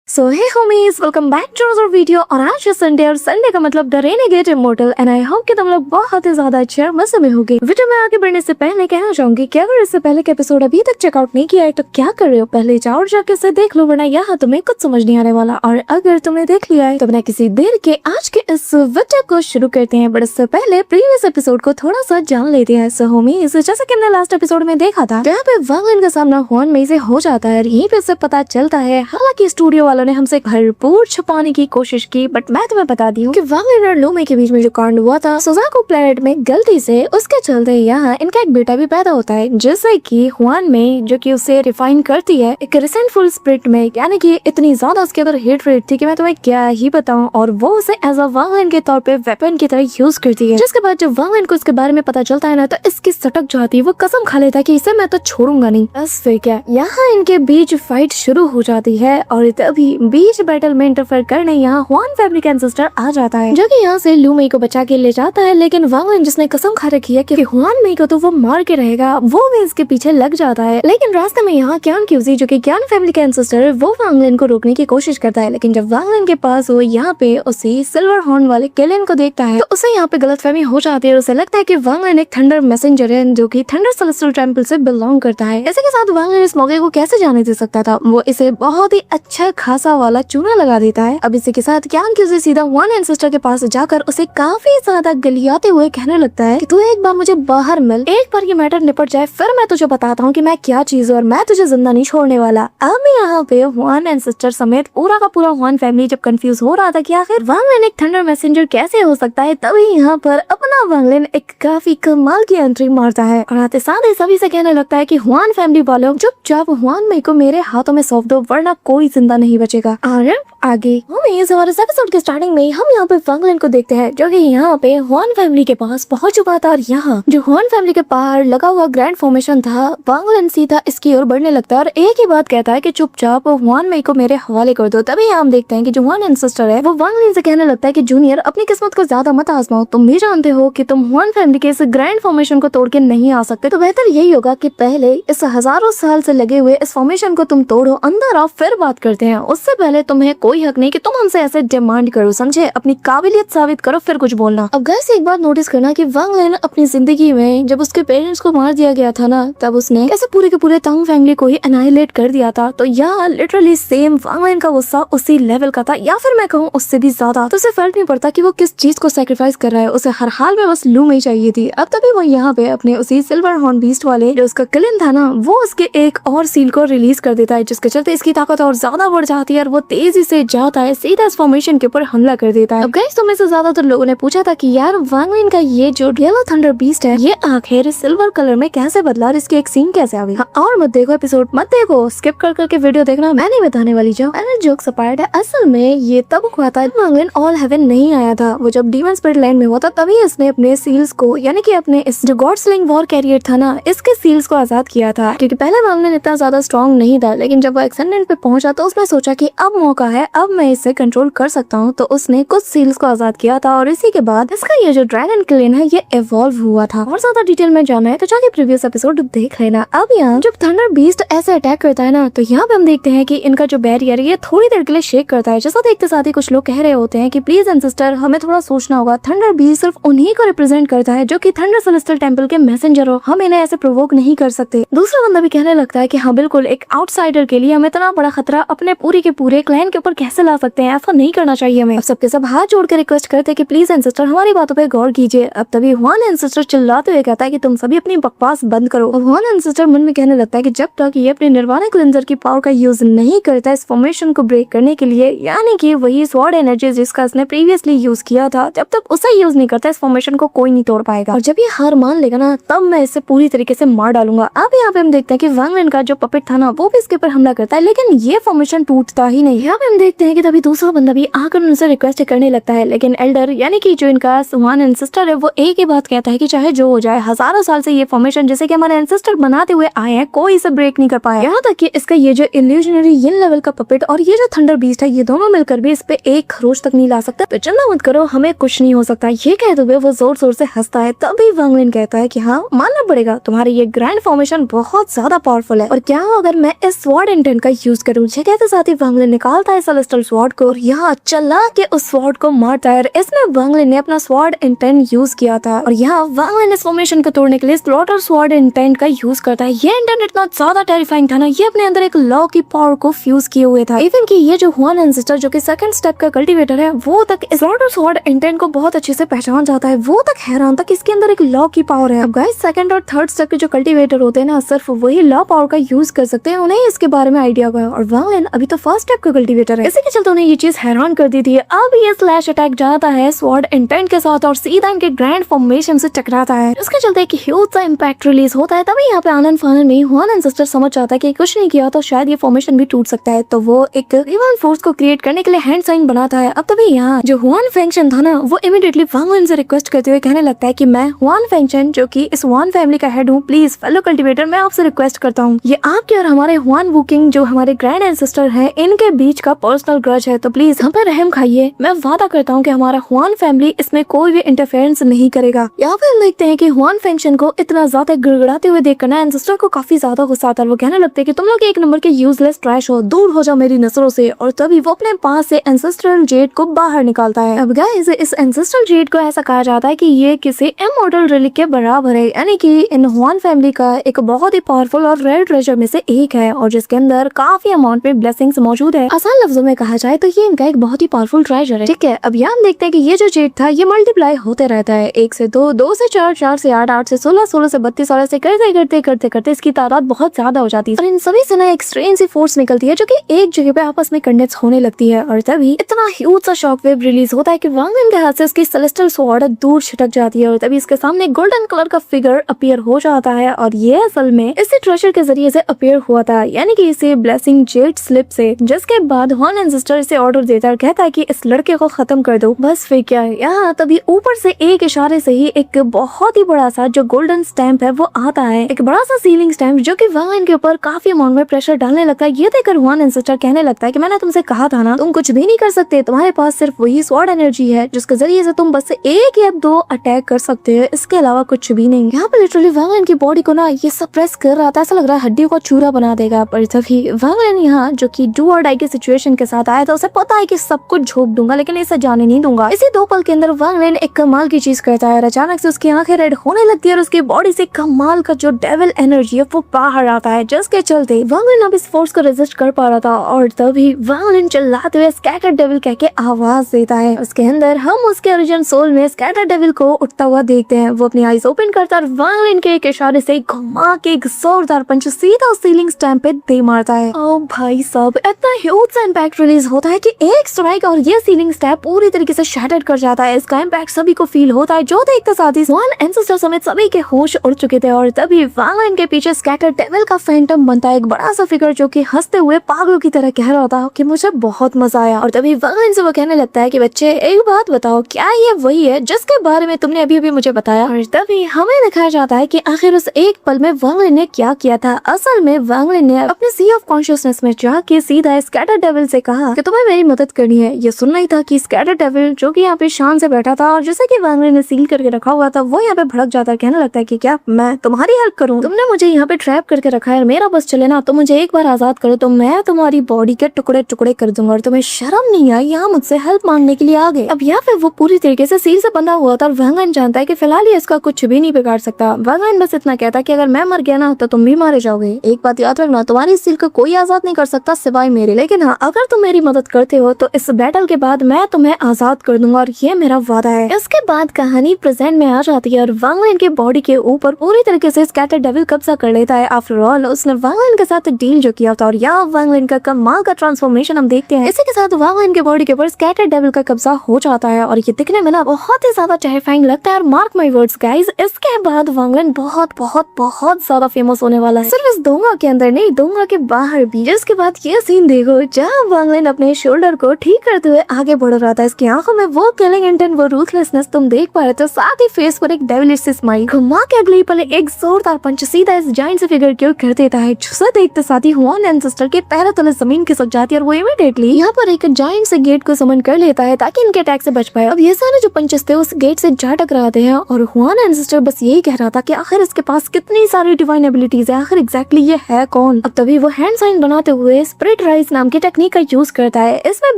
So hey homies, welcome back to another video. और आज है संडे और संडे का मतलब the renegade immortal and I hope कि तुम लोग बहुत ही ज्यादा अच्छे और मजे में होगे। वीडियो में आगे बढ़ने से पहले कहना चाहूंगी कि अगर इससे पहले के एपिसोड अभी तक चेकआउट नहीं किया है तो क्या कर रहे हो, पहले जाओ और जाके इसे देख लो, वरना यहाँ तुम्हें कुछ समझ नहीं आने वाला। और अगर तुमने देख लिया है तो बिना किसी देर के आज के इस वीडियो को शुरू करते हैं। बट इससे पहले प्रीवियस एपिसोड को थोड़ा सा जान लेते हैं। सो होमीज, जैसा कि हमने लास्ट एपिसोड में देखा था, यहाँ पे वांगलिन का सामना हुआन मेई से हो जाता है। यहीं पे से पता चलता है, हालांकि स्टूडियो वालों ने हमसे भरपूर छुपाने की कोशिश की, बट मैं तुम्हें बता दी हूँ कि वांगलिन और लू मेई के बीच में जो कांड हुआ था सुजाकू प्लेनेट में गलती से, उसके चलते यहाँ इनका एक बेटा भी पैदा होता है, जिससे कि हुआन मेई जो कि उसे रिफाइन करती है एक रिसेंटफुल स्पिरिट में, यानी कि इतनी ज्यादा उसके अंदर हेट रेट थी कि मैं तुम्हें क्या ही बताऊं। और वो उसे एज अ वांगलिन के तौर पे वेपन की तरह यूज करती है। जिसके बाद जब वांगलिन को इसके बारे में पता चलता है ना, तो इसकी सटक जाती है, वो कसम खा लेता है कि इसे मैं तो छोड़ूंगा नहीं। बस फिर क्या, यहाँ इनके बीच फाइट शुरू हो जाती है और तभी बीच बैटल में इंटरफेयर करने यहाँ हुआन फैमिली का एंसेस्टर आ जाता है, जो कि यहाँ से लू मेई को बचा के ले जाता है। लेकिन वांगलिन, जिसने कसम खा रखी है कि हुआन मेई को तो वो मार के रहेगा, वो भी इसके पीछे लग जाता है। लेकिन रास्ते में यहाँ क्यान क्यूजी, जो कि क्यान फैमिली का एंसेस्टर है, वो वांगलिन को रोकने की कोशिश करता है। लेकिन जब वांगलिन के पास वो यहाँ पे उसी सिल्वर हॉर्न वाले केलिन को देखता है, तो उसे यहाँ पे गलतफहमी हो जाती है और उसे लगता है कि वांगलिन एक थंडर मैसेंजर है, जो कि थंडर सेलेस्टियल टेंपल से बिलोंग करता है। इसी के साथ वांगलिन इस मौके को कैसे जाने दे सकता था, वो इसे बहुत ही अच्छा खासा वाला चूना लगा देता है। अब इसी के साथ क्यान क्यूजी सीधा हुआन एंसेस्टर के पास जाकर उसे काफी ज्यादा गलियाते हुए कहने लगता है कि तू एक बार मुझे बाहर मिल, एक बार ये मैटर निपट जाए, फिर मैं तुझे बताता हूँ कि मैं क्या चीज हूँ और मैं तुझे जिंदा नहीं छोड़ने वाला। अब यहाँ पे हुआन एंसेस्टर समेत पूरा का पूरा हुआन फैमिली जब कंफ्यूज हो रहा था कि आखिर वांगलिन एक थंडर मैसेंजर कैसे हो सकता है, तभी यहाँ पर अपना वांगलिन एक काफी कमाल की एंट्री मारता है और आते साथ ही सभी से कहने लगता है कि हुआन फैमिली वालों, चुपचाप हुआन मेई को मेरे हाथों में सौंप दो, वरना कोई जिंदा नहीं बचेगा। और आगे इस एपिसोड के स्टार्टिंग में हम यहाँ पे वांगलिन को देखते हैं, जो कि यहाँ पे हुआन फैमिली के पास पहुंच चुका था। और यहाँ जो हुआन फैमिली के बाहर लगा हुआ ग्रैंड फॉर्मेशन था, वांगलिन सीधा इसकी ओर बढ़ने लगता है और एक ही बात कहता है कि चुपचाप हुआन मेई को मेरे हवाले कर दो। तभी हम देखते हैं कि जो हुआन एंसेस्टर है वो वांगलिन से कहने लगता है कि जूनियर, अपनी किस्मत को ज्यादा मत आजमाओ, तुम भी जानते हो कि तुम हुआन फैमिली के इस ग्रैंड फॉर्मेशन को तोड़ के नहीं आ सकते, तो बेहतर यही होगा कि पहले इस हजारों साल से लगे हुए इस फॉर्मेशन को तुम तोड़ो, अंदर आओ, फिर बात करते हैं। उससे पहले तुम्हें कोई हक नहीं कि तुम हमसे ऐसे डिमांड करो, समझे? अपनी काबिलियत साबित करो, फिर कुछ बोलना। अब गाइस, एक बात नोटिस करना कि वांगलिन अपनी जिंदगी में जब उसके पेरेंट्स को मार दिया गया था ना, तब उसने कैसे पूरे के पूरे तंग फैमिली को ही एनाइलेट कर दिया था। तो यहाँ लिटरली सेम वांगलिन का गुस्सा उसी लेवल का था, या फिर मैं कहूँ उससे भी ज्यादा। तो उसे फर्क नहीं पड़ता कि वो किस चीज को सैक्रिफाइस कर रहा है, उसे हर हाल में बस लू मेई चाहिए थी। अब तभी वो यहाँ पे अपने उसी सिल्वर हॉर्न बीस्ट वाले जो उसका किलिन था ना, वो उसके एक और सील को रिलीज कर देता है, जिसके चलते इसकी ताकत और ज्यादा बढ़ जाती है और वो तेजी से जाता है, सीधा इस फॉर्मेशन के ऊपर हमला कर देता है। अब गाइस, तुम्हें से ज्यादातर लोगों ने पूछा था कि यार वांगलिन का ये जो येलो थंडर बीस्ट है, ये आखिर सिल्वर कलर में कैसे बदला और इसकी एक सीन कैसे आ गई। हाँ, और मत देखो एपिसोड, मत देखो, स्किप कर करके वीडियो देखना, मैं नहीं बताने वाली। जो मैंने जोक्स अपार्ट है, असल में ये तब हुआ था वांगलिन ऑल हेवन नहीं आया था। वो जब डीमन स्पिरिट लैंड में हुआ था, तभी इसने अपने सील्स को, यानी कि अपने इस जो गॉड स्लिंग वॉर कैरियर था ना, इसके सील्स को आजाद किया था। क्योंकि पहले वांगलिन इतना ज्यादा स्ट्रॉन्ग नहीं था, लेकिन जब वो एक्सेंडेंट पे पहुंचा तो उसने सोचा कि अब मौका है, अब मैं इसे कंट्रोल कर सकता हूँ। तो उसने कुछ सील्स को आजाद किया था और इसी के बाद इसका ये जो ड्रैगन क्लेन है ये इवॉल्व हुआ था। और ज्यादा डिटेल में जाना है तो जाके प्रीवियस एपिसोड देख लेना। अब यहाँ जब थंडर बीस्ट ऐसे अटैक करता है ना, तो यहाँ पे हम देखते हैं कि इनका जो बैरियर ये थोड़ी देर के लिए शेक करता है। जैसा देखते साथ ही कुछ लोग कह रहे होते हैं कि प्लीज एंसेस्टर, हमें थोड़ा सोचना होगा, थंडर बीस्ट सिर्फ उन्हीं को रिप्रेजेंट करता है जो कि थंडर सेलेस्टियल टेंपल के मैसेंजर हो, हम इन्हें ऐसे प्रोवोक नहीं कर सकते। दूसरा बंदा भी कहने लगता है कि हाँ बिल्कुल, एक आउटसाइडर के लिए हम इतना बड़ा खतरा अपने पूरे के पूरे क्लैन के ऊपर कैसे ला सकते हैं, ऐसा नहीं करना चाहिए हमें। अब सबके सब हाथ जोड़ के रिक्वेस्ट करते हैं कि प्लीज एंसेस्टर, हमारी बातों पे गौर कीजिए। अब तभी हुआन एंसेस्टर चिल्लाते हुए कहता है कि तुम सभी अपनी बकवास बंद करो। अब हुआन एंसेस्टर मन में कहने लगता है कि जब तक ये अपने निर्वाणा क्लेंजर की पावर का यूज नहीं करता इस फॉर्मेशन को ब्रेक करने के लिए, यानी कि वही स्वॉर्ड एनर्जी जिसका इसने प्रीवियसली यूज किया था, जब तक उसे यूज नहीं करता इस फॉर्मेशन को कोई नहीं तोड़ पाएगा। और जब ये हार मान लेगा ना, तब मैं इसे पूरी तरीके से मार डालूंगा। अब यहाँ पे हम देखते हैं कि वांगलिन का जो पपेट था ना, वो भी इसके ऊपर हमला करता है, लेकिन ये फॉर्मेशन टूटता ही नहीं। यहाँ पे हम देखते हैं कि तभी दूसरा बंदा भी आकर उनसे रिक्वेस्ट करने लगता है, लेकिन एल्डर यानी कि जो इनका हुआन एंसेस्टर है, वो एक ही बात कहता है कि चाहे जो हो जाए, हजारों साल से ये फॉर्मेशन जैसे कि हमारे एंसेस्टर बनाते हुए आए हैं, कोई इसे ब्रेक नहीं कर पाया। यहाँ तक कि इसका ये जो इल्यूजनरी यिन लेवल का पपेट और ये जो थंडर बीस्ट है, ये दोनों मिलकर भी इस पे एक खरोच तक नहीं ला सकता। तो चिंता मत करो, हमें कुछ नहीं हो सकता। ये कहते हुए वो जोर जोर से हंसता है। तभी वांगलिन कहता है कि हाँ, मानना पड़ेगा, तुम्हारी ये ग्रैंड फॉर्मेशन बहुत ज्यादा पावरफुल है, और क्या हो अगर मैं इस स्वॉर्ड इंटेंट का यूज करूँ। कहते साथ ही वांगलिन निकालता है सेलेस्टियल स्वॉर्ड को और यहाँ चला के उस स्वॉर्ड को मारता है। इसमें वांगलिन ने अपना स्वॉर्ड इंटेंट यूज किया था और यहाँ वांगलिन इस फॉर्मेशन को तोड़ने के लिए स्लॉटर स्वॉर्ड इंटेंट का यूज करता है। ये इंटेंट इतना ज्यादा टेरिफाइंग था ना, ये अपने अंदर एक लॉ की पावर को फ्यूज किए हुए था। इवन कि ये जो हुआन एंसेस्टर जो कि सेकंड स्टेप का कल्टीवेटर है वो तक स्लॉटर स्वॉर्ड इंटेंट को बहुत अच्छे से पहचान जाता है। वो तक हैरान था कि इसके अंदर एक लॉ की पावर है। अब गाइस सेकंड और थर्ड स्टेप के जो कल्टीवेटर होते हैं ना, सिर्फ वही लॉ पावर का यूज कर सकते हैं, उन्हें इसके बारे में आइडिया हुआ और वांगलिन अभी तो फर्स्ट स्टेप का कल्टीवेटर है। इसी के चलते उन्हें ये चीज हैरान कर दी थी। अब ये स्लैश अटैक जाता है स्वॉर्ड इंटेंट के साथ और सीधा इनके ग्रैंड फॉर्मेशन से टकराता है। इसके चलते एक ह्यूज सा इंपैक्ट रिलीज होता है। तभी यहाँ पे आनंद फानन में हुआन एंसेस्टर समझ जाता है कि कुछ नहीं किया तो शायद ये फॉर्मेशन भी टूट सकता है, तो वो एक रिवल फोर्स को क्रिएट करने के लिए हैंड साइन बनाता है। अब तभी यहाँ जो हुआन फेंगशन था ना, वो इमीडिएटली वांगलिन से रिक्वेस्ट करते हुए कहने लगता है कि मैं हुआन फेंगशन जो कि इस हुआन फैमिली का हेड हूँ, प्लीज फेलो कल्टीवेटर मैं आपसे रिक्वेस्ट करता हूँ, ये आपके और हमारे हुआन वुकिंग जो हमारे ग्रैंड एंसेस्टर हैं इनके बीच का पर्सनल ग्रज है, तो प्लीज हम पे रहम खाइए। मैं वादा करता हूँ कि हमारा हुआन फैमिली इसमें कोई भी इंटरफेरेंस नहीं करेगा। यहाँ पे हम देखते हैं कि हुआन फेंगशन को इतना ज्यादा गिड़गिड़ाते हुए देखकर ना एंसेस्टर को काफी ज्यादा गुस्सा आता है। वो कहने लगते हैं कि तुम लोग एक नंबर के यूजलेस ट्रैश हो, दूर हो जाओ मेरी नजरों से। और तभी वो अपने पास से एंसेस्ट्रल जेड को बाहर निकालता है। अब गाइस इस एंसेस्ट्रल जेड को ऐसा कहा जाता है कि ये किसी इमॉर्टल रिलिक के बराबर है, यानी कि इन हुआन फैमिली का एक बहुत ही पावरफुल और रेयर ट्रेजर में से एक है और जिसके अंदर काफी अमाउंट में ब्लेसिंग्स मौजूद है। आसान लफ्जों में कहा जाए तो ये इनका एक बहुत ही पावरफुल ट्रेजर है। ठीक है, अब यहाँ हम देखते हैं कि ये जो जेड था ये मल्टीप्लाई होते रहता है, 1 से 2, 2 से 4, 4 से 8, 8 से 16, 16 से 32 और ऐसे करते करते करते करते इसकी तादाद बहुत ज्यादा हो जाती है और इन सभी से ना एक स्ट्रेन सी फोर्स निकलती है जो कि एक जगह पे आपस में कंडेंस होने लगती है और तभी इतना ह्यूज सा शॉक वेव रिलीज होता है कि वांगलिन के हाथ से उसकी सेलेस्टियल स्वॉर्ड दूर छिटक जाती है और तभी इसके सामने गोल्डन कलर का फिगर अपीयर हो जाता है और ये असल में इसी ट्रेजर के जरिए से अपीयर हुआ था, यानी कि इसे ब्लेसिंग जेड स्लिप से। जिसके बाद हुआन एंसेस्टर इसे ऑर्डर देता है और कहता है कि इस लड़के को खत्म कर दो। बस फिर क्या है, यहाँ तभी ऊपर से एक इशारे से ही एक बहुत ही बड़ा सा जो गोल्डन स्टैम्प है वो आता है, एक बड़ा सा सीलिंग स्टैम्प जो कि वांगलिन के ऊपर काफी अमाउंट में प्रेशर डालने लगता है। ये देखकर हुआन एंसेस्टर कहने लगता है कि मैंने तुमसे कहा था ना, तुम कुछ भी नहीं कर सकते, तुम्हारे पास सिर्फ वही स्वॉर्ड एनर्जी है जिसके जरिए से तुम बस 1 या 2 अटैक कर सकते हो, इसके अलावा कुछ भी नहीं। यहाँ पे लिटरली वांगलिन की बॉडी को ना ये सप्रेस कर रहा था, ऐसा लग रहा है हड्डियों को चूरा बना देगा। पर तभी वांगलिन यहाँ जो कि डू और डाई की सिचुएशन के साथ आया था, उसे पता है कि सब कुछ झोंक दूंगा लेकिन इसे जाने नहीं दूंगा। इसी 2 पल के अंदर वांगलिन एक कमाल की चीज करता है और अचानक से उसकी आंखें रेड होने लगती है और उसकी बॉडी से कमाल का जो डेविल एनर्जी है वो बाहर आता है, जिसके चलते वांगलिन अब इस फोर्स को रेजिस्ट कर पा रहा था। और तभी वांगलिन चिल्लाते हुए स्कैटर डेविल कह के आवाज देता है। उसके अंदर हम उसके ओरिजिन सोल में स्कैटर डेविल को उठता हुआ देखते हैं। वो अपनी आईज ओपन करता है और वांगलिन के एक इशारे से घुमा के एक जोरदार पंच सीधा सीलिंग स्टैम्प पे दे मारता है। ओ भाई साहब, इतना ह्यूज सा इंपैक्ट रिलीज होता है कि एक स्ट्राइक और ये सीलिंग स्टैम्प पूरी तरीके से शैटर्ड कर जाता है। इसका इंपैक्ट सभी को फील होता है, जो देखते साथ ही हुआन एंसेस्टर समेत सभी के होश उड़ चुके थे। और तभी वांगलिन के पीछे स्कैटर डेविल का फैंटम बनता है, एक बड़ा सा फिगर जो कि हंसते हुए पागलों की तरह कह रहा था कि मुझे बहुत मजा आया। और तभी वांगलिन से वो कहने लगता है कि बच्चे एक बात बताओ, क्या ये वही है जिसके बारे में तुमने अभी अभी मुझे बताया? और तभी हमें दिखाया जाता है कि आखिर उस एक पल में वांगलिन ने क्या किया था। असल में वांगलिन ने अपने सी ऑफ कॉन्शियसनेस में जाके सीधा स्कैटर डेविल से कहा कि तुम्हें मेरी मदद करनी है। ये सुनना ही था कि स्कैटर डेविल जो कि यहाँ पे शान से बैठा था और जैसे कि वांगलिन ने सील करके रखा हुआ था, वो यहाँ पे भड़क जाता है, कहने लगता है कि क्या मैं तुम्हारी हेल्प करूँ? तुमने मुझे यहाँ पे ट्रैप करके रखा है, मेरा बस चले ना तो मुझे एक बार आजाद करो तो मैं तुम्हारी बॉडी के टुकड़े टुकड़े कर दूंगा। और तुम्हें शर्म नहीं आई यहाँ मुझसे हेल्प मांगने के लिए आ गए? अब यहाँ पे वो पूरी तरीके से सील से बंधा हुआ था और वांगलिन जानता है कि फिलहाल ये इसका कुछ भी नहीं बिगाड़ सकता। वांगलिन बस इतना कहता है कि अगर मैं मर गया ना तो तुम भी मारे जाओगे। एक बात याद रखना, तुम्हारी सील को कोई आजाद नहीं कर सकता सिवाय मेरे, लेकिन हाँ अगर तुम मेरी मदद करते हो तो इस बैटल के बाद मैं तुम्हें आजाद कर दूंगा और ये मेरा वादा है। इसके बाद कहानी प्रेजेंट में आ जाती है और वांगलिन की बॉडी के ऊपर पूरी तरीके से स्कैटर डेविल कब्जा कर लेता है। आफ्टर ऑल उसने वांगलिन के साथ डील जो किया था और यहाँ वांगलिन का कमाल का ट्रांसफॉर्मेशन हम देखते हैं। इसी के साथ वांगलिन की बॉडी के ऊपर स्कैटर डेविल का कब्जा हो जाता है और ये दिखने में ना बहुत ही ज्यादा टेरिफाइंग लगता है। और मार्क माय वर्ड्स गाइस, इसके बाद वांगलिन बहुत बहुत बहुत ज्यादा फेमस होने वाला है, सिर्फ इस दोंगा के अंदर नहीं, दोंगा के बाहर भी। जिसके बाद ये सीन देखो जहाँ वांगलिन अपने शोल्डर को ठीक करते हुए आगे बढ़ रहा था। इसकी आंखों में वो किलिंग इंटेंट, वो रूथलेसनेस तुम देख पा रहे थे, साथ ही फेस पर एक डेविलिश स्माइल। घुमा के अगले पल एक जोरदार पंच सीधा इस जायंट से फिगर की ओर कर देता है, जिसे देखते साथ ही हुआन एंसेस्टर के पैरों तले जमीन खिसक जाती है और वो इमीडिएटली यहाँ पर एक जायंट से गेट को समन कर लेता है ताकि इनके अटैक से बच पाए। अब ये सारे जो पंचेस थे उस गेट से जा टकराते हैं और हुआन एंसेस्टर बस यही कह रहा था कि आखिर इसके पास कितनी सारी डिवाइन एबिलिटीज है, आखिर एग्जैक्टली ये है कौन? अब तभी वो हैंड साइन बनाते हुए स्पिरिट राइज नाम की टेक्निक का यूज करता है। इसमें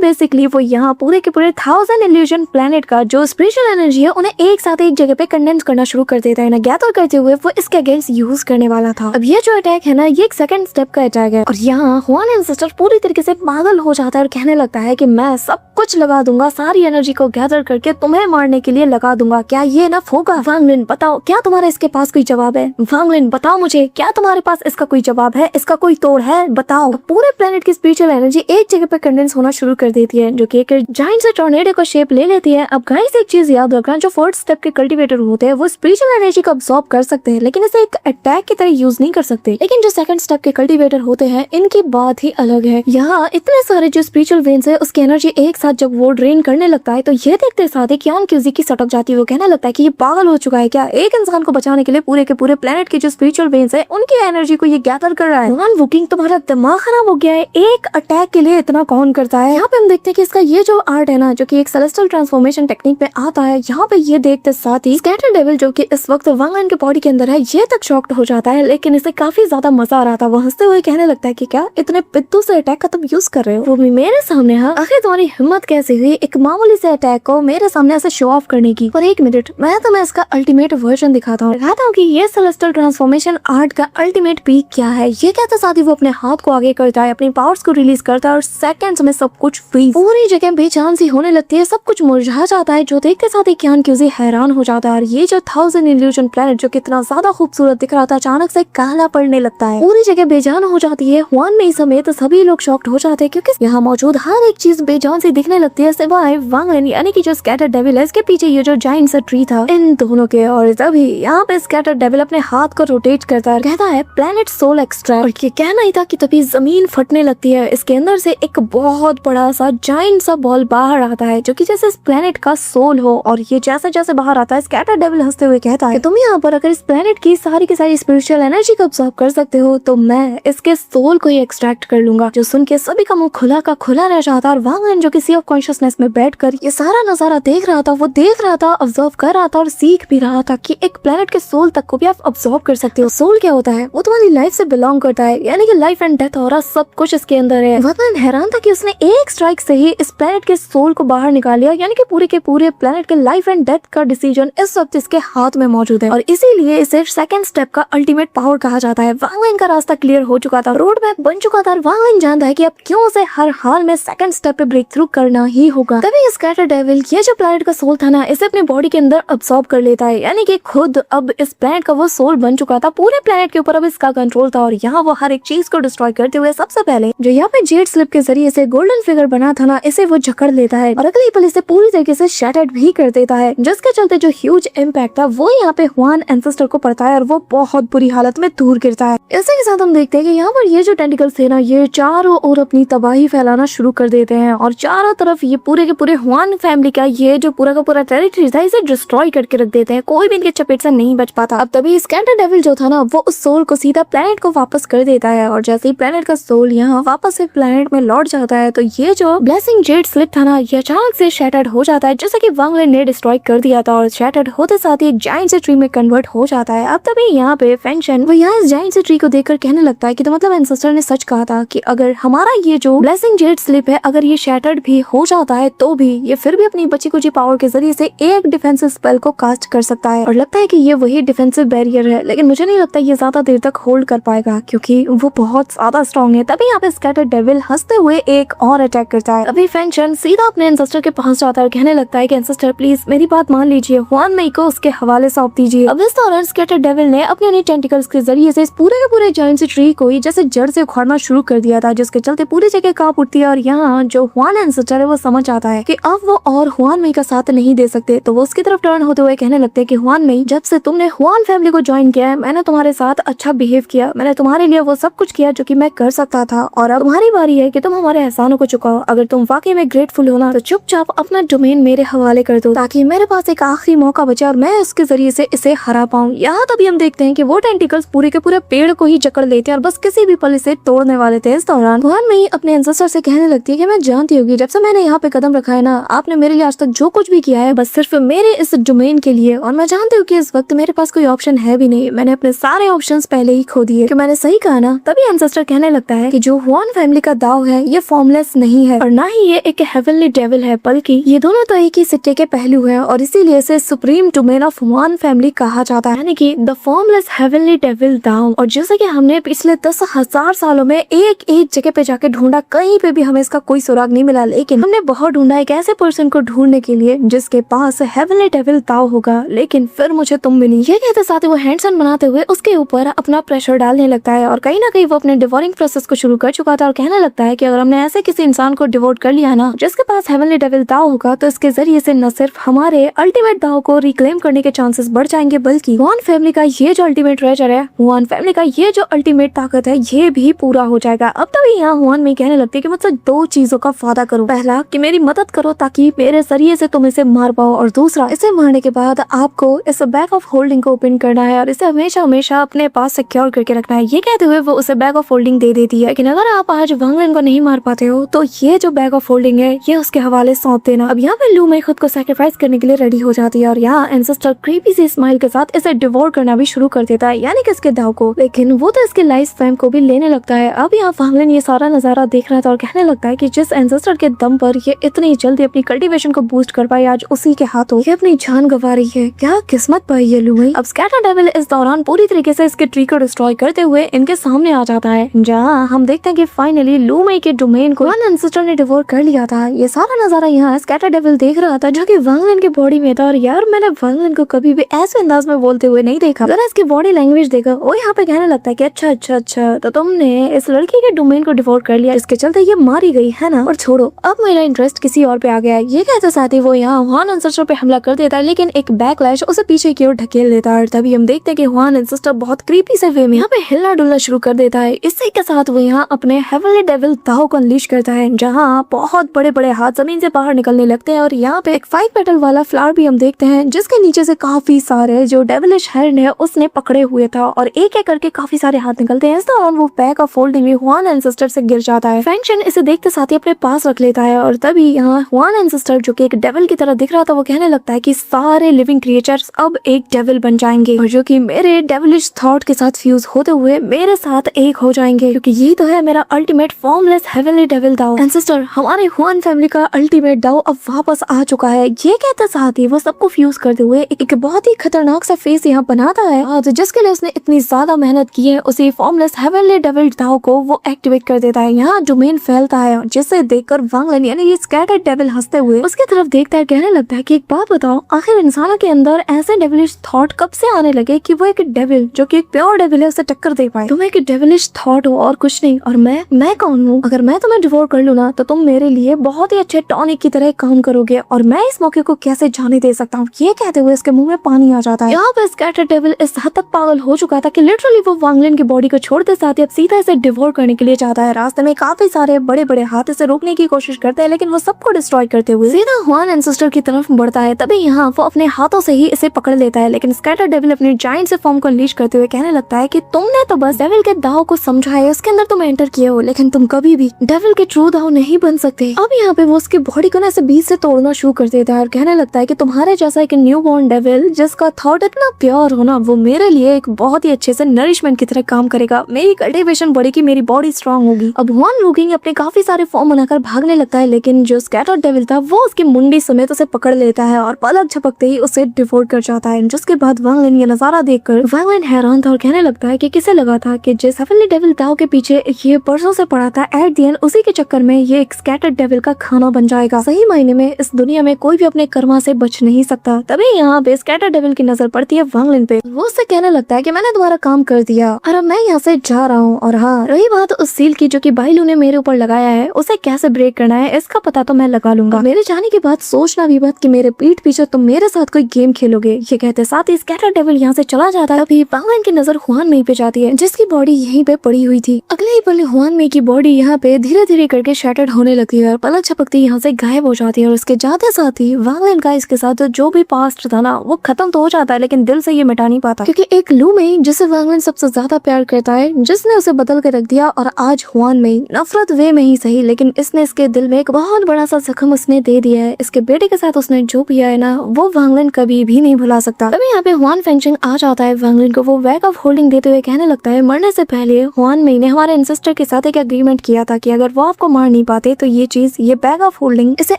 बेसिकली वो यहाँ पूरे के पूरे 1000 इल्यूजन प्लेनेट का जो स्पिरिचुअल एनर्जी है उन्हें एक साथ एक जगह पे कंडेंस करना शुरू कर देता है ना, गैदर करते हुए वो इसके अगेंस्ट यूज करने वाला था। अब ये जो अटैक है ना, ये एक सेकंड स्टेप का अटैक है और यहाँ हुआन एंसेस्टर पूरी तरीके से पागल हो जाता है और कहने लगता है कि मैं सब कुछ लगा दूंगा, सारी एनर्जी को गैदर करके तुम्हें मारने के लिए लगा दूंगा। क्या ये ना होगा? वांग लिन बताओ, क्या तुम्हारे इसके पास कोई जवाब है? वांग लिन बताओ मुझे, क्या तुम्हारे पास इसका कोई जवाब है? इसका कोई तोड़ है? बताओ। पूरे प्लेनेट की स्पिरिचुअल एनर्जी एक जगह पे कंडेंस होना शुरू कर देती है जो कि एक जाइंट से टॉर्नेडो का शेप ले लेती है। अब गाइस एक चीज याद रखना, जो फोर्थ स्टेप के कल्टीवेटर होते हैं वो स्पिरिचुअल एनर्जी को अब्सॉर्ब कर सकते हैं लेकिन इसे एक अटैक की तरह यूज नहीं कर सकते। लेकिन जो सेकंड स्टेप के कल्टीवेटर होते हैं इनकी बात ही अलग है। यहाँ इतने सारे जो स्पिरिचुअल वेन्स है उसकी एनर्जी एक साथ जब वो ड्रेन करने लगता है तो ये देखते साथ ही क्यान क्यूजी की सटक जाती है। वो कहने लगता है कि ये पागल हो चुका है क्या? एक इंसान को बचाने के लिए पूरे के पूरे प्लेनेट के जो स्पिरिचुअल वेन्स है उनकी एनर्जी को ये गैदर कर रहा है। वान वुकिंग, तुम्हारा दिमाग खराब हो गया है? एक अटैक के लिए इतना कौन करता है? यहाँ पे हम देखते हैं कि इसका ये जो आर्ट है ना, जो कि एक सेलेस्टियल ट्रांसफॉर्मेशन टेक्निक पे आता है, यहाँ पे ये देखते साथ ही स्कैटर डेविल जो कि इस वक्त वांग लिन के बॉडी के अंदर है ये तक शॉक्ड हो जाता है, लेकिन इसे काफी ज्यादा मजा आ रहा था। वो हंसते हुए कहने लगता है कि क्या इतने पिद्दू से अटैक का तुम यूज कर रहे हो? वो भी मेरे सामने? हाँ, आखिर तुम्हारी हिम्मत कैसे हुई एक मामूली से अटैक को मेरे सामने ऐसे शो ऑफ करने की? पर एक मिनट, मैं तुम्हें इसका अल्टीमेट वर्जन दिखाता हूँ कि ये सेलेस्टियल ट्रांसफॉर्मेशन आर्ट का अल्टीमेट पीक क्या है। ये कहते साथ ही वो अपने हाथ को आगे करता है, अपनी पावर्स को रिलीज करता है और सेकंड्स में सब कुछ फ्रीज, पूरी जगह बेजान सी होने लगती है, सब कुछ मुरझा जाता है। जो देखते साथ ही क्यान क्यूजी हैरान हो जाता है और ये जो 1000 इल्यूजन प्लेनेट जो कितना ज्यादा खूबसूरत दिख रहा था अचानक से काला पड़ने लगता है, पूरी जगह बेजान हो जाती है। हुआन मेई समेत सभी लोग शॉक्ड हो जाते हैं क्योंकि यहाँ मौजूद हर एक चीज बेजान सी दिखने लगती है सिवाय वांग लिन यानी कि जो स्कैटर डेविल है, इसके पीछे ये जो जाइंट सा ट्री था इन दोनों के। और तभी यहाँ पे स्कैटर डेविल अपने हाथ को रोटेट करता है, कहता है प्लेनेट सोल एक्सट्रैक्ट। और ये कहना ही था कि तभी जमीन फटने लगती है। इसके अंदर से एक बहुत बड़ा सा जाइंट सा बॉल बाहर आता है जो कि जैसे इस प्लेनेट का सोल हो। और ये जैसे जैसे बाहर आता है स्कैटर डेविल हंसते हुए कहता है तुम यहाँ पर अगर इस प्लेनेट की सारी स्पिरिचुअल एनर्जी को अब्सॉर्ब कर सकते हो तो मैं इसके सोल को ही एक्सट्रैक्ट कर लूंगा। जो सुन के सभी का मुंह खुला का खुला रह जाता। और वांग लिन जो कि सी ऑफ कॉन्शियसनेस में बैठकर ये सारा नजारा देख रहा था, वो देख रहा था, ऑब्जर्व कर रहा था और सीख भी रहा था कि एक प्लेनेट के सोल तक को भी आप ऑब्जर्व कर सकते हो। सोल क्या होता है? वो तुम्हारी लाइफ से बिलोंग करता है, यानी कि लाइफ एंड डेथ और सब कुछ इसके अंदर है। वतन हैरान था कि उसने एक स्ट्राइक से ही इस प्लेनेट के सोल को बाहर निकाल लिया, यानी कि पूरे के पूरे प्लेनेट के लाइफ एंड डेथ का डिसीजन इस वक्त इसके हाथ में मौजूद है और इसीलिए इसे सेकंड स्टेप का अल्टीमेट पावर कहा जाता है। वांग लिन का रास्ता क्लियर हो चुका था, रोड मैप बन चुका था और वांग लिन जानता है कि अब क्यों उसे हर हाल में सेकंड स्टेप पे ब्रेक थ्रू करना ही होगा। तभी स्कैटर डेविल ये जो प्लेनेट का सोल था ना, इसे अपने बॉडी के अंदर अब्सॉर्ब कर लेता है, यानी कि खुद अब इस प्लेनेट का वो सोल बन चुका था। पूरे प्लेनेट के ऊपर अब इसका कंट्रोल था और यहाँ वो हर एक चीज को डिस्ट्रॉय करते हुए सबसे पहले जो यहाँ पे जेड स्लिप के जरिए से गोल्डन फिगर बना था ना, इसे वो जकड़ लेता है और अगली पल इसे पूरी तरीके से शैटर्ड भी कर देता है, जिसके चलते जो ह्यूज इम्पैक्ट था वो यहाँ पे हुआन एंसेस्टर को पड़ता है और वो बहुत बुरी हालत में दूर गिरता है। इसी के साथ हम देखते हैं कि यहाँ पर ये जो टेंटिकल्स थे ना, ये चारों ओर अपनी तबाही फैलाना शुरू कर देते हैं और चारों तरफ ये पूरे के पूरे हुआन फैमिली का ये जो पूरा का पूरा टेरिटरी था इसे डिस्ट्रॉय करके रख देते हैं। कोई भी इनके चपेट से नहीं बच पाता। अब तभी स्कैटर डेविल जो था ना, वो उस सोल को सीधा प्लेनेट को वापस कर देता है और जैसे ही प्लेनेट का सोल यहाँ वापस से प्लेनेट में लौट जाता है तो ये जो ब्लेसिंग जेड स्लिप था ना, ये अचानक से शैटर्ड हो जाता है, जैसे कि वांग लिन ने डिस्ट्रॉय कर दिया था और शैटर्ड होते साथ ही एक जाइंट से ट्री में कन्वर्ट हो जाता है। अब तभी यहाँ पे फेंगशन वो यहाँ इस जाइंट से ट्री को देखकर कहने लगता है कि तो मतलब एंसेस्टर ने सच कहा था कि अगर हमारा ये जो ब्लेसिंग जेड स्लिप है अगर ये शैटर्ड भी हो जाता है तो भी ये फिर भी अपनी बची कुची पावर के जरिए से एक डिफेंसिव स्पेल को कास्ट कर सकता है और लगता है कि ये वही डिफेंसिव बैरियर है, लेकिन मुझे नहीं लगता ये ज्यादा देर तक होल्ड कर पाएगा क्योंकि वो बहुत ज्यादा स्ट्रॉन्ग है। तभी यहाँ पे स्कैटर डेविल हंसते हुए एक और अटैक करता है। अभी फेंगशन सीधा अपने एंसेस्टर के पास जाता है और कहने लगता है कि एंसेस्टर प्लीज मेरी बात मान लीजिए, हुआन मेई को उसके हवाले सौंप दीजिए। अब इस दौरान स्कैटर डेविल ने अपने टेंटिकल्स के जरिए से इस पूरे के पूरे जाइंट से ट्री को ही जैसे जड़ से उखाड़ना शुरू कर दिया था, जिसके चलते पूरी जगह कांप उठती है और यहाँ जो हुआन एंसेस्टर है वो समझ आता है कि अब वो और हुआन मेई का साथ नहीं दे सकते, तो वो उसकी तरफ टर्न होते हुए कहने लगते हैं कि हुआन मेई, जब से तुमने हुआन फैमिली को ज्वाइन किया है मैंने तुम्हारे साथ अच्छा बिहेव किया, मैंने तुम्हारे लिए वो सब कुछ किया जो कि मैं कर सकता था और अब तुम्हारी बारी है कि तुम हमारे एहसानों को चुकाओ। अगर तुम वाकई में ग्रेटफुल हो ना तो चुपचाप अपना डोमेन मेरे हवाले कर दो ताकि मेरे पास एक आखिरी मौका बचे और मैं उसके जरिए से इसे हरा पाऊँ। यहाँ तभी हम देखते हैं कि वो टेंटिकल्स पूरे के पूरे पेड़ को ही जकड़ लेते हैं और बस किसी भी पल इसे तोड़ने वाले थे। इस दौरान हुआन मेई अपने एंसेस्टर से कहने लगती है कि मैं जानती होगी जब से मैंने यहाँ पे कदम रखा है ना, आपने मेरे लिए आज तक जो कुछ भी किया है बस सिर्फ मेरे इस डोमेन के लिए, और मैं जानती हूँ कि इस वक्त मेरे पास कोई ऑप्शन है भी नहीं, मैंने अपने सारे ऑप्शंस पहले ही खो दिए। कि मैंने सही कहा ना? तभी एंसेस्टर कहने लगता है कि जो हुआन हुआन फैमिली का दाव है ये फॉर्मलेस नहीं है और ना ही ये एक हेवनली डेविल है, बल्कि ये दोनों तो एक ही सिक्के के पहलू हैं और इसीलिए इसे supreme domain of Hwan family कहा जाता है, यानी कि द फॉर्मलेस हेवनली डेविल दाव। और जैसे कि हमने पिछले 10,000 सालों में एक एक जगह पे जाके ढूंढा, कहीं पे भी हमें इसका कोई सुराग नहीं मिला, लेकिन हमने बहुत ढूंढा एक ऐसे पर्सन को ढूंढने के लिए जिसके पास हेवनली डेविल दाव होगा, लेकिन फिर मुझे तुम मिली। ये कहते साथ ही वो हैंडसन बनाते हुए उसके ऊपर अपना प्रेशर डालने लगता है और कहीं ना कहीं वो अपने डिवोरिंग प्रोसेस को शुरू कर चुका था और कहने लगता है कि अगर हमने ऐसे किसी इंसान को डिवोट कर लिया ना जिसके पास हेवनली डेविल दाव होगा, तो इसके जरिए से न सिर्फ हमारे अल्टीमेट दाव को रिक्लेम करने के चांसेस बढ़ जाएंगे, बल्कि हुआन फैमिली का ये जो अल्टीमेट ट्रेजर है, हुआन फैमिली का ये जो अल्टीमेट ताकत है, ये भी पूरा हो जाएगा। अब तभी यहाँ हुआन में कहने लगती है कि मुझसे 2 चीजों का वादा करो। पहला कि मेरी मदद करो ताकि मेरे जरिए से तुम इसे मार पाओ, और दूसरा इसे मारने के बाद आपको इस बैग ऑफ होल्डिंग को ओपन करना है और इसे हमेशा हमेशा अपने पास सिक्योर करके रखना है। ये कहते हुए वो उसे बैग ऑफ होल्डिंग दे देती है, लेकिन अगर आप आज वांग लिन को नहीं मार पाते हो तो ये जो बैग ऑफ होल्डिंग है ये उसके हवाले सौंप देना। अब यहाँ पे लू मई खुद को सैक्रिफाइस करने के लिए रेडी हो जाती है और यहाँ एंसेस्टर क्रीपी सी स्माइल के साथ इसे डिवोर करना भी शुरू कर देता है, यानी कि इसके दाव को, लेकिन वो तो इसके लाइफ फैम को भी लेने लगता है। अब यहाँ वांग लिन ये सारा नजारा देख रहा था और कहने लगता है कि जिस एंसेस्टर के दम पर ये इतनी जल्दी अपनी कल्टीवेशन को बूस्ट कर पाई, आज उसी के हाथों ये अपनी जान गंवा रही है। क्या किस्मत पाई है लू मई। अब स्कैटर डेविल इस दौरान पूरी तरीके से इसके ट्री को डिस्ट्रॉय करते हुए इनके सामने आ जाता है, जहाँ हम देखते हैं कि फाइनली लू मई के डोमेन को वन एंसेस्टर ने डिवोर कर लिया था। ये सारा नजारा यहाँ स्कैटर डेविल देख रहा था जो कि वांग लिन के बॉडी में था, और यार मैंने वांग लिन को कभी भी ऐसे अंदाज में बोलते हुए नहीं देखा। जरा इसकी बॉडी लैंग्वेज देखा, वो यहाँ पे कहने लगता है कि अच्छा तो तुमने इस लड़की के डोमेन को डिवोर कर लिया, इसके चलते ये मारी गई है ना, और छोड़ो अब मेरा इंटरेस्ट किसी और पे आ गया है। ये कहते साथ ही वो यहाँ हुआन एंसेस्टर पे हमला कर देता है, लेकिन एक बैकलैश उसे पीछे की ओर ढकेल देता है। तभी हम देखते हैं कि हुआन एंसेस्टर बहुत क्रीपी से वे में यहाँ पे हिलना डुलना शुरू कर देता है। इसी के साथ वो यहाँ अपने हेवनली डेविल दाव को अनलीश करता है, जहाँ बहुत बड़े बड़े हाथ जमीन से बाहर निकलने लगते हैं और यहाँ पे एक 5 पेटल वाला फ्लावर भी हम देखते हैं, जिसके नीचे से काफी सारे जो डेविलिश हेरन है उसने पकड़े हुए था और एक एक करके काफी सारे हाथ निकलते हैं। इस दौरान वो बैग ऑफ होल्डिंग में हुआन एंसेस्टर से गिर जाता है। फैंक्शन इसे देखते साथ ही अपने पास रख लेता है और तभी यहाँ हुआन एंसेस्टर जो कि एक डेविल की तरह दिख रहा था, वो कहने लगता है कि सारे लिविंग क्रिएचर्स अब एक डेविल बन जाएंगे और जो कि मेरे डेविलिश थॉट के साथ फ्यूज होते हुए मेरे साथ एक हो जाएंगे, क्योंकि ये तो है मेरा अल्टीमेट फॉर्मलेस हेवनली डेविल दाव। एंसेस्टर हमारे हुआन फैमिली का अल्टीमेट दाव अब वापस आ चुका है। ये कहते साथ ही वो सबको फ्यूज करते हुए एक बहुत ही खतरनाक सा फेस यहाँ बनाता है और जिसके लिए उसने इतनी ज्यादा मेहनत की है, उसी फॉर्मलेस हेवनली डेविल दाव को वो एक्टिवेट कर देता है। यहाँ डोमेन फैलता है जिसे देखकर वांग लिन यानी ये स्कैटर डेविल हंसते हुए उसके तरफ देखता है, कहने लगता है कि एक बात बताओ, आखिर इंसानों के अंदर ऐसे डेविलिश थॉट कब से आने लगे कि वो एक डेविल जो कि एक प्योर डेविल है उसे टक्कर दे पाए। तुम एक डेविलिश थॉट हो और कुछ नहीं, और मैं कौन हूँ? अगर मैं तुम्हें डिवोर कर लूँ ना तो तुम मेरे लिए बहुत ही अच्छे टॉनिक की तरह काम करोगे और मैं इस मौके को कैसे जाने दे सकता हूँ। ये कहते हुए इसके मुंह में पानी आ जाता है। यहाँ पे स्कैटर डेविल इस हद तक पागल हो चुका था कि लिटरली वो वांग लिन की बॉडी को छोड़ते साथ ही अब सीधा इसे डिवोर करने के लिए चाहता है। रास्ते में काफी सारे बड़े बड़े हाथ इसे रोकने की कोशिश करते हैं, लेकिन वो सबको डिस्ट्रॉय करते हुए सीधा हुआन एंसेस्टर की तरफ बढ़ता है। तभी यहाँ वो अपने हाथों से ही इसे पकड़ लेता है, लेकिन स्कैटर डेविल अपने जायंट से फॉर्म को अनलीश करते हुए कहने लगता है कि तुमने तो बस डेविल के दाव को समझा है, उसके अंदर तुम एंटर किए हो, लेकिन तुम कभी भी डेविल के ट्रू दाव नहीं बन सकते। अब यहाँ पे वो उसकी बॉडी को ना ऐसे बीच से तोड़ना शुरू कर देता है और कहने लगता है कि तुम्हारे जैसा एक न्यू बॉर्न डेविल जिसका थॉट इतना प्योर होना, वो मेरे लिए एक बहुत ही अच्छे से नरिशमेंट की तरह काम करेगा। मेरी कल्टीवेशन बढ़ेगी, मेरी बॉडी स्ट्रांग होगी। अब हुआन लुकिंग अपने काफी सारे फॉर्म बनाकर भागने लगता है, लेकिन जो स्कैटर डेविल था वो उसकी मुंडी समेत उसे पकड़ लेता है और पलक झपकते ही उसे डिवोर कर जाता है। जिसके बाद वांग लिन ये नजारा देखकर वांग लिन हैरान था और कहने लगता है कि किसे लगा था कि जिस हेवनली डेविल दाव के पीछे ये परसों से पड़ा था, एट द एंड उसी के चक्कर में ये एक स्कैटर डेविल का खाना बन जाएगा। सही मायने में इस दुनिया में कोई भी अपने कर्मा से बच नहीं सकता। तभी यहाँ पे स्कैटर डेविल की नजर पड़ती है वांग लिन पे। वो उससे कहने लगता है कि मैंने तुम्हारा काम कर दिया और अब मैं यहाँ से जा रहा हूँ, और हाँ रही बात उस सील की जो कि बाइलू ने मेरे ऊपर लगाया है, उसे कैसे ब्रेक करना है इसका पता तो मैं लगा लूंगा। मेरे जाने के बाद सोचना भी मत कि मेरे पीठ पीछे तुम मेरे साथ कोई गेम खेलोगे। ये कहते साथ ही स्कैटर डेविल यहाँ से चला जाता है। अभी वांग लिन की नजर हुआन मेई पे जाती है, जिसकी बॉडी यहीं पे पड़ी हुई थी। अगले ही पल हुआन मेई की बॉडी यहाँ पे धीरे धीरे करके शैटर्ड होने लगती है और पलक झपकती यहाँ से गायब हो जाती है, और उसके जाते साथ ही वांग लिन का इसके साथ जो भी पास्ट था ना वो खत्म तो हो जाता है, लेकिन दिल से ये मिटा नहीं पाता, क्योंकि एक लू मेई जिसे वांग लिन सबसे ज्यादा प्यार करता है, जिसने उसे बदल के रख दिया, और आज हुआन मेई नफरत वे में ही सही, लेकिन इसने इसके दिल में एक बहुत बड़ा सा जख्म उसने दे दिया है। इसके बेटे के साथ उसने जो किया है ना वो वांग लिन कभी भी नहीं भुला सकता। तभी यहाँ पे हुआन फेंगशिंग आ जाता है वांग लिन को वो बैग ऑफ होल्डिंग देते हुए कहने लगता है, मरने से पहले हुआन मेई ने हमारे एंसेस्टर के साथ एक एग्रीमेंट किया था कि अगर वो आपको मार नहीं पाते तो ये चीज, ये बैग ऑफ होल्डिंग, इसे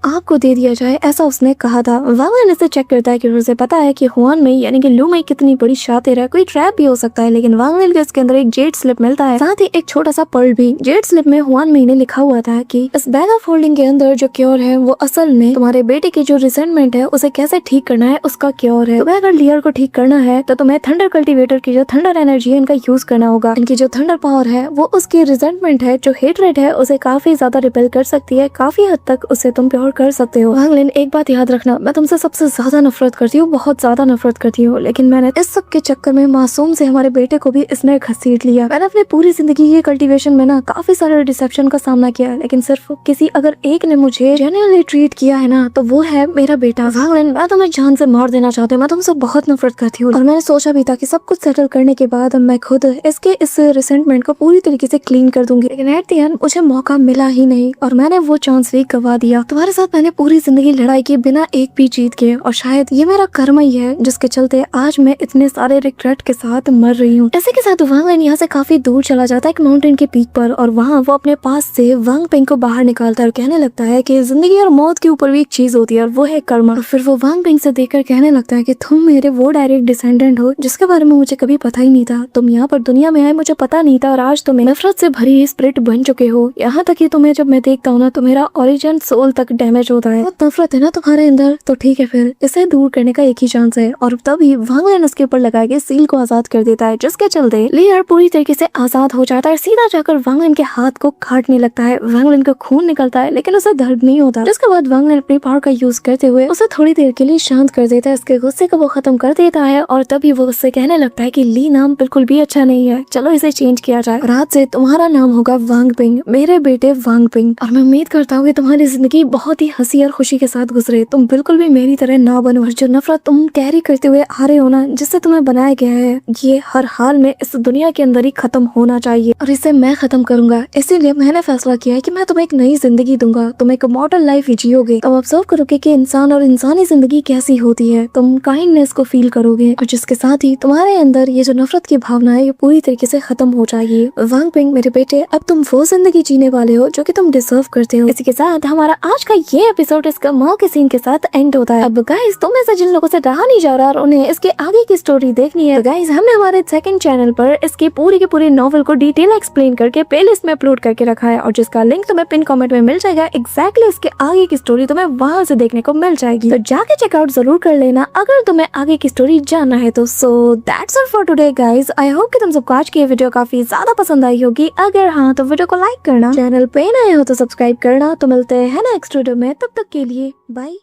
आपको दे दिया जाए, ऐसा उसने कहा था। वांग लिन इसे चेक करता है कि उसे पता है कि हुआन मई यानी कि लू मई कितनी बड़ी शातिर है, कोई ट्रैप भी हो सकता है, लेकिन वांग लिन को इसके अंदर एक जेड स्लिप मिलता है, साथ ही एक छोटा सा पर्ल भी। जेड स्लिप में हुआन मई ने लिखा हुआ था कि इस बैग ऑफ होल्डिंग के अंदर जो क्योर है वो असल में तुम्हारे बेटे की जो रिसेंटमेंट है उसे कैसे ठीक करना है उसका क्योर है। तुम्हें अगर लियर को ठीक करना है तो तुम्हें थंडर कल्टीवेटर की जो थंडर एनर्जी है इनका यूज करना होगा। इनकी जो थंडर पावर है वो उसकी रिजेंटमेंट है, जो हेटरेट है उसे काफी ज्यादा रिपेल कर सकती है, काफी हद तक उसे तुम प्योर कर सकते हो। वांग लिन, एक बात याद रखना, मैं तुमसे सबसे ज्यादा नफरत करती हूँ, बहुत ज्यादा नफरत करती हूँ, लेकिन मैंने इस सब के चक्कर में मासूम से हमारे बेटे को भी इसने घसीट लिया। मैंने अपनी पूरी जिंदगी ये कल्टीवेशन में ना काफी सारे डिसेप्शन का सामना किया, लेकिन सिर्फ किसी अगर एक ने मुझे जेन्युइनली ट्रीट किया है ना तो वो है मेरा बेटा। वांग लिन, मैं तुम्हें जान से मार देना चाहती हूँ, मैं तुमसे बहुत नफरत करती हूँ और मैंने सोचा भी था कि सब कुछ सेटल करने के बाद मैं खुद इसके इस रिसेंटमेंट को पूरी तरीके से क्लीन कर दूंगी, लेकिन एट द एंड मुझे मौका मिला ही नहीं और मैंने वो चांस भी गवा दिया। तुम्हारे साथ मैंने पूरी जिंदगी लड़ाई की बिना एक भी जीत के, और शायद ये मेरा कर्म ही है जिसके चलते आज मैं इतने सारे रिग्रेट के साथ मर रही हूँ। इसी के साथ वांग लिन यहाँ से काफी दूर चला जाता है एक माउंटेन के पीक पर, और वहाँ वो अपने पास से वांग पिंग को बाहर निकालता है और कहने लगता है कि जिंदगी और मौत के ऊपर भी एक चीज होती है और वो है कर्म। और फिर वो वांग पिंग से देखकर कहने लगता है कि तुम मेरे वो डायरेक्ट डिसेंडेंट हो जिसके बारे में मुझे कभी पता ही नहीं था। तुम यहाँ पर दुनिया में आए मुझे पता नहीं था और आज तुम नफरत से भरी स्पिरिट बन चुके हो। यहाँ तक कि तुम्हें जब मैं देखता हूँ ना तो मेरा ओरिजिन सोल तक डैमेज होता है। बहुत नफरत है ना तुम्हारे अंदर, तो ठीक है फिर इसे दूर करने का एक ही चांस है। और तभी वांग लिन उसके ऊपर लगा के सील को आजाद कर देता है, जिसके चलते लियर पूरी तरीके से आजाद हो जाता है, सीधा जाकर वांग लिन के हाथ को काटने लगता है। वांग लिन का खून निकलता है लेकिन उसे दर्द नहीं होता, जिसके बाद वांग लिन अपनी पावर का यूज करते हुए उसे थोड़ी देर के लिए शांत कर देता है, उसके गुस्से को वो खत्म कर देता है। और तभी वो उससे कहने लगता है कि ली नाम बिल्कुल भी अच्छा नहीं है, चलो इसे चेंज किया जाए और आज से तुम्हारा नाम होगा वांग पिंग, मेरे बेटे वांग पिंग। और मैं उम्मीद करता हूँ कि तुम्हारी जिंदगी बहुत ही हंसी और खुशी के साथ गुजरे, तुम बिल्कुल भी मेरी तरह ना बनो। और जो नफरत तुम कैरी करते हुए आ रहे हो ना, जिससे तुम्हें बनाया गया है, ये हर हाल में इस दुनिया के अंदर ही खत्म होना चाहिए और इसे मैं खत्म करूंगा। इसीलिए मैंने फैसला किया है कि मैं तुम्हें एक नई जिंदगी दूंगा, तुम एक मॉडल लाइफ जियोगे, तुम ऑब्जर्व करोगे कि इंसान और इंसानी जिंदगी कैसी होती है, तुम काइंडनेस को फील करोगे और जिसके साथ ही तुम्हारे अंदर ये जो नफरत की भावना है ये पूरी तरीके से खत्म हो जाएगी। वांग पिंग मेरे बेटे, अब तुम वो जिंदगी जीने वाले हो जो कि तुम डिजर्व करते हो। इसी के साथ हमारा आज का ये एपिसोड इस कमाल के सीन के साथ एंड होता है। अब गाइस, तुम में से जिन लोगों से रहा नहीं जा रहा और उन्हें इसके आगे की स्टोरी देखनी है, तो गाइस हमने हमारे सेकंड चैनल पर इसके पूरी के पूरी नॉवल को डिटेल एक्सप्लेन करके प्लेलिस्ट में अपलोड करके रखा है और जिसका लिंक तुम्हें पिन कमेंट में मिल जाएगा। एग्जैक्टली इसके आगे की स्टोरी तुम्हें वहां से देखने को मिल जाएगी, तो जाके चेकआउट जरूर कर लेना अगर तुम्हें आगे की स्टोरी जानना है तो। So that's all for today guys, I hope कि तुम सबको आज की ये वीडियो काफी ज्यादा पसंद आई होगी। अगर हाँ तो वीडियो को लाइक करना, चैनल पे नए हो तो सब्सक्राइब करना। तो मिलते हैं नेक्स्ट वीडियो में, तब तक के लिए बाय।